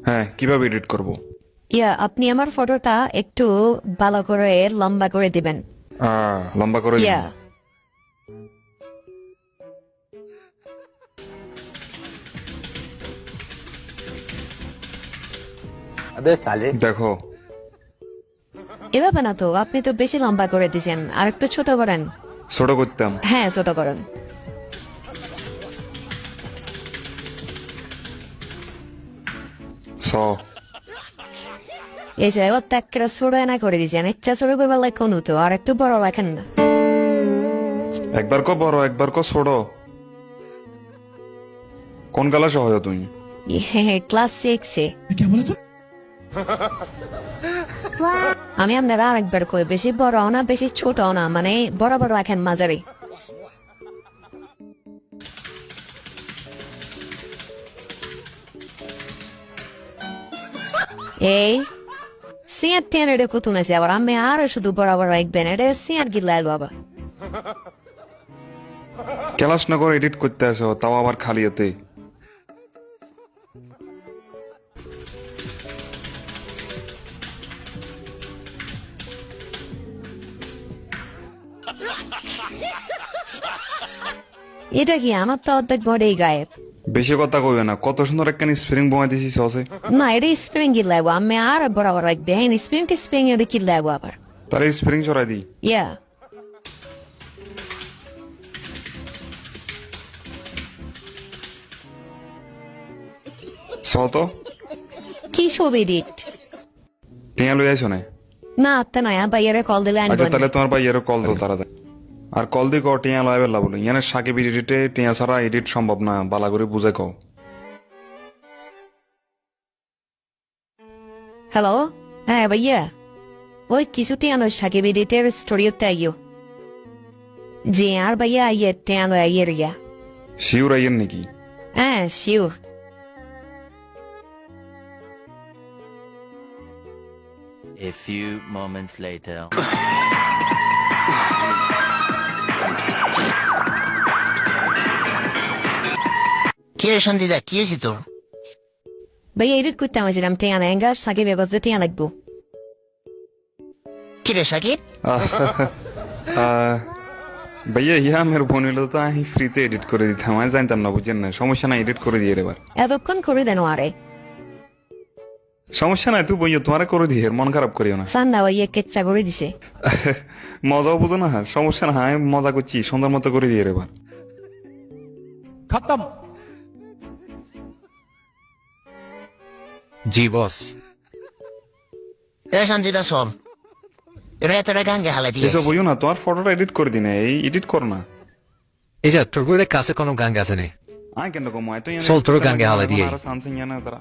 হ্যাঁ, কিভাবে এডিট করব? আপনি আমার ফটোটা একটু ভালো করে লম্বা করে দিবেন। লম্বা করে দিন। ইয়া अबे साले দেখো, এভাবে না তো, আপনি তো বেশি লম্বা করে দিয়েছেন, আর একটু ছোট করেন। ছোট করতাম। হ্যাঁ, ছোট করেন। স এই যে এবার একটা ছোট এনা করে দিয়েছেন, ইচ্ছা ছোট করবার লাগে কোন তো, আর একটু বড় রাখেন না। একবার কো বড়, একবার কো ছোট। কোন ক্লাসে হয় তুমি? ক্লাস 6-এ। আমি আপনারা আরেকবার কই, বেশি বড় না বেশি ছোট না, মানে বরাবর রাখেন মাঝারি। এই সিয়ার টেন এটা কোথাও আছে, আবার আমি আরো শুধু বরাবর রাখবেন, এটা সিয়ার গিলাইল বাবা। ক্লাস না করে এডিট করতে আসো, তাও আবার খালি এতে। এটা কি, আমার তো অর্ধেক বডি গায়েব। বেশি কথা কইবে না, কত সুন্দর একখানি স্প্রিং বোমা দিছি সসে। না, এটা স্প্রিং গিলাইব, আমি আর বরাবর রাখবে। হ্যাঁ, স্প্রিং এটা গিলাইব আবার। তার স্প্রিং সরাই দিই। ইয়া স তো কি সব এডিট? টিয়া লই আইছো না? না, আত্মা নয়, বাইরে কল দিলে আচ্ছা, আনবেন। তাহলে তোমার ভাই এর কল দাও তাড়াতাড়ি। আর কল দি কও টিয়া লয় বেলা বলে, ইয়ানে সাকিব এডিটে টিয়া ছাড়া এডিট সম্ভব না, বালা করে বুঝে কও। হ্যালো, হ্যাঁ ভাইয়া, ওই কিছুতে আনো সাকিব এডিটের স্টোরিওতে আইও। জি, আর ভাইয়া আইয়ে টেয়ানো আইয়ের ইয়া। শিউর আইয়েন নাকি? হ্যাঁ, sure. A few moments later. কি রে সন্দীদা কি হয়েছে তোর? ভাইয়া এডিট করতে আমাছিলাম টেয়ানো এঙ্গা সাকিব এগজে টেয়া লাগবো। কি রে সাকিব? ভাইয়া ইয়া আমার বোন হইলো তো আমি ফ্রিতে এডিট করে দিতাম, আমি জানতাম না, বুঝছেন না? সমস্যা নাই, এডিট করে দিয়ে এবার। এতক্ষণ করে দেন আরে। সমস্যা নাই, তুই বইয়া তোমারে করে দিয়ে মন খারাপ করিও না। সান না ভাইয়া কেচ্চা করে দিছে। মজাও বুঝো না, সমস্যা না, আমি মজা করছি, সুন্দর মতো করে দিয়ে এবার। खत्म। জি বস। এ সন্দীদা শোন, এরা এতটা গাঙ্গে হালাই দিয়েছে। এসব বইও না, তোমার ফটোটা এডিট করে দিনে, এই এডিট কর না। এই যে তোর বইয়ের কাছে কোনো গাঙ্গ আছে নি? আয় কেন কম, চল, তোর গাঙ্গে হালা দিয়ে। আর সানসিং না তারা।